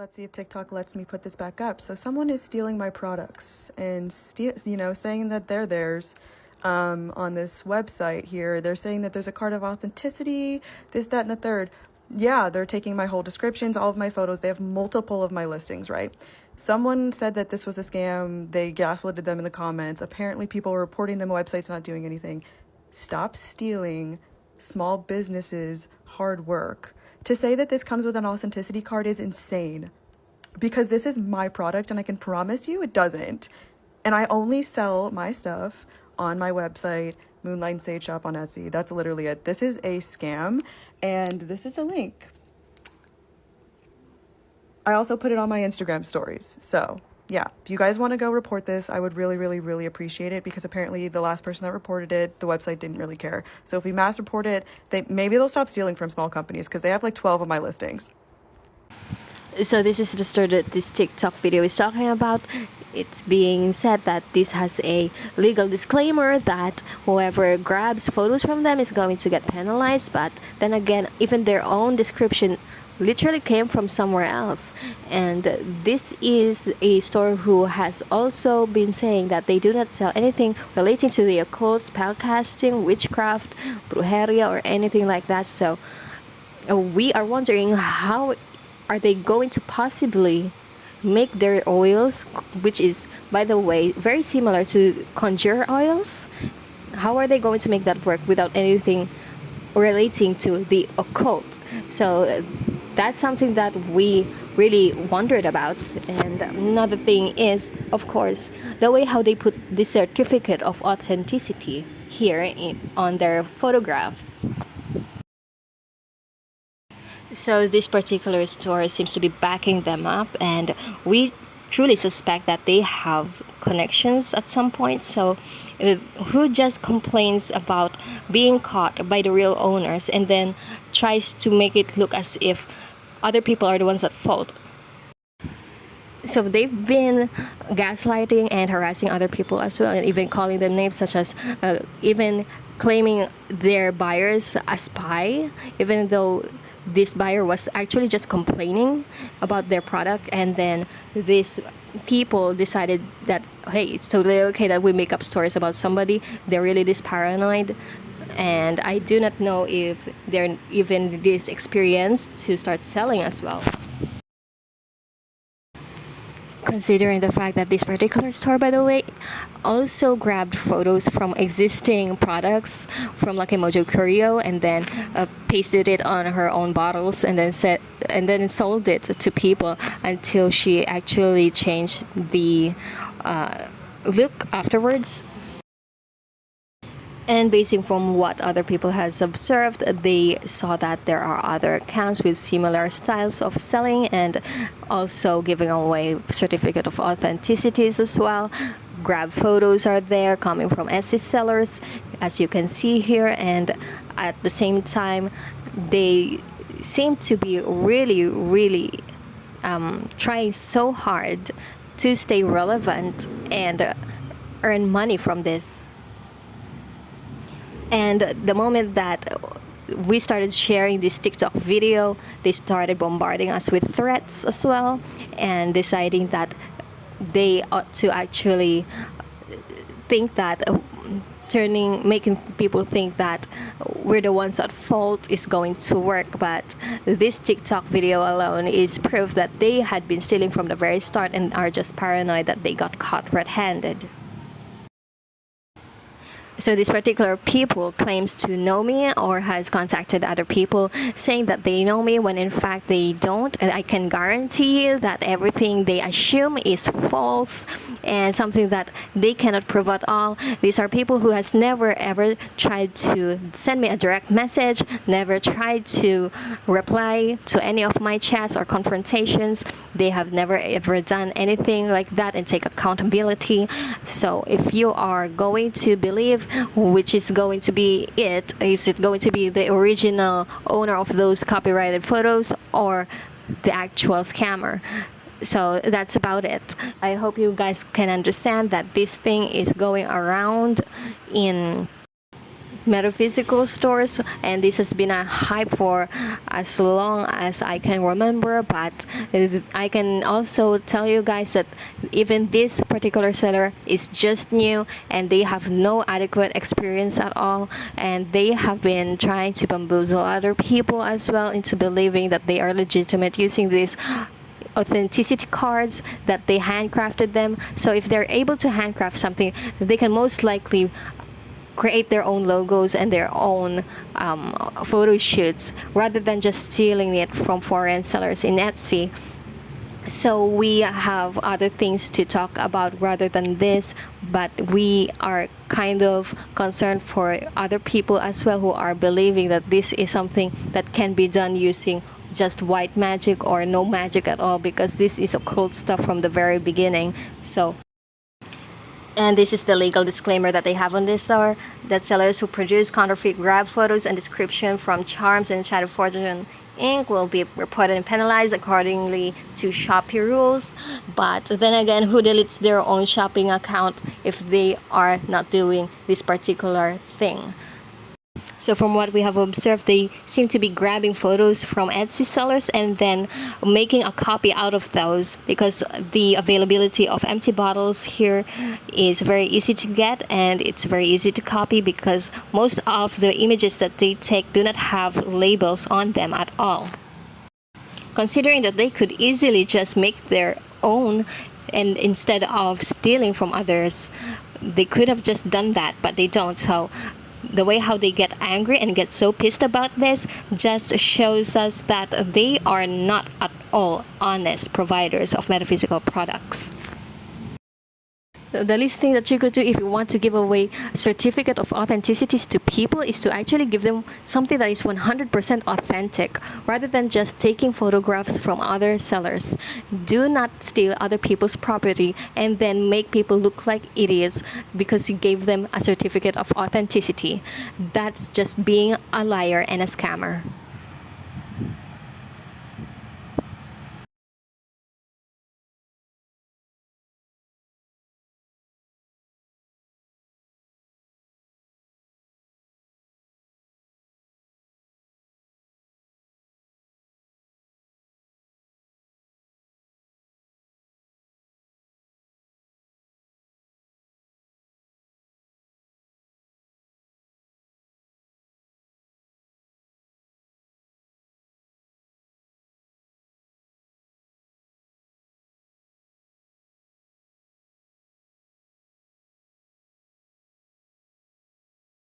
Let's see if TikTok lets me put this back up. So someone is stealing my products and saying that they're theirs on this website here. They're saying that there's a card of authenticity, this, that, and the third. Yeah, they're taking my whole descriptions, all of my photos. They have multiple of my listings, right? Someone said that this was a scam. They gaslighted them in the comments. Apparently people were reporting them, websites not doing anything. Stop stealing small businesses' hard work. To say that this comes with an authenticity card is insane, because this is my product and I can promise you it doesn't. And I only sell my stuff on my website, Moonlight Sage Shop on Etsy. That's literally it. This is a scam, and this is the link. I also put it on my Instagram stories. So yeah, if you guys want to go report this, I would really, really, really appreciate it, because apparently the last person that reported it, the website didn't really care. So if we mass report it, maybe they'll stop stealing from small companies, because they have like 12 of my listings. So this is the story that this TikTok video is talking about. It's being said that this has a legal disclaimer that whoever grabs photos from them is going to get penalized. But then again, even their own description literally came from somewhere else. And this is a store who has also been saying that they do not sell anything relating to the occult, spellcasting, witchcraft, brujeria, or anything like that. So we are wondering, how are they going to possibly make their oils, which is, by the way, very similar to conjure oils? How are they going to make that work without anything relating to the occult? So that's something that we really wondered about. And another thing is, of course, the way how they put the certificate of authenticity here on their photographs. So this particular store seems to be backing them up, and we truly suspect that they have connections at some point. So who just complains about being caught by the real owners and then tries to make it look as if other people are the ones at fault? So they've been gaslighting and harassing other people as well, and even calling them names, such as even claiming their buyers a spy, even though this buyer was actually just complaining about their product. And then these people decided that, hey, it's totally okay that we make up stories about somebody. They're really this paranoid, and I do not know if they're even this experienced to start selling as well. Considering the fact that this particular store, by the way, also grabbed photos from existing products from Lucky Mojo Curio, and then pasted it on her own bottles, and then sold it to people until she actually changed the look afterwards. And basing from what other people has observed, they saw that there are other accounts with similar styles of selling and also giving away certificate of authenticities as well. Grab photos are there coming from Etsy sellers, as you can see here, and at the same time they seem to be really trying so hard to stay relevant and earn money from this. And the moment that we started sharing this TikTok video, they started bombarding us with threats as well, and deciding that they ought to actually think that making people think that we're the ones at fault is going to work. But this TikTok video alone is proof that they had been stealing from the very start and are just paranoid that they got caught red-handed. So this particular people claims to know me or has contacted other people saying that they know me, when in fact they don't. And I can guarantee you that everything they assume is false and something that they cannot prove at all. These are people who has never ever tried to send me a direct message, never tried to reply to any of my chats or confrontations. They have never ever done anything like that and take accountability. So if you are going to believe which is going to be it, is it going to be the original owner of those copyrighted photos or the actual scammer? So that's about it. I hope you guys can understand that this thing is going around in metaphysical stores, and this has been a hype for as long as I can remember. But I can also tell you guys that even this particular seller is just new and they have no adequate experience at all, and they have been trying to bamboozle other people as well into believing that they are legitimate using these authenticity cards that they handcrafted them. So if they're able to handcraft something, they can most likely create their own logos and their own photo shoots rather than just stealing it from foreign sellers in Etsy. So we have other things to talk about rather than this, but we are kind of concerned for other people as well who are believing that this is something that can be done using just white magic or no magic at all, because this is occult stuff from the very beginning. So, and this is the legal disclaimer that they have on this store, that sellers who produce counterfeit grab photos and description from Charms and Shadow Fortune Inc. will be reported and penalized accordingly to Shopee rules. But then again, who deletes their own shopping account if they are not doing this particular thing? So from what we have observed, they seem to be grabbing photos from Etsy sellers and then making a copy out of those, because the availability of empty bottles here is very easy to get and it's very easy to copy, because most of the images that they take do not have labels on them at all. Considering that they could easily just make their own, and instead of stealing from others, they could have just done that, but they don't. So the way how they get angry and get so pissed about this just shows us that they are not at all honest providers of metaphysical products. The least thing that you could do if you want to give away certificate of authenticities to people is to actually give them something that is 100% authentic, rather than just taking photographs from other sellers. Do not steal other people's property and then make people look like idiots because you gave them a certificate of authenticity. That's just being a liar and a scammer.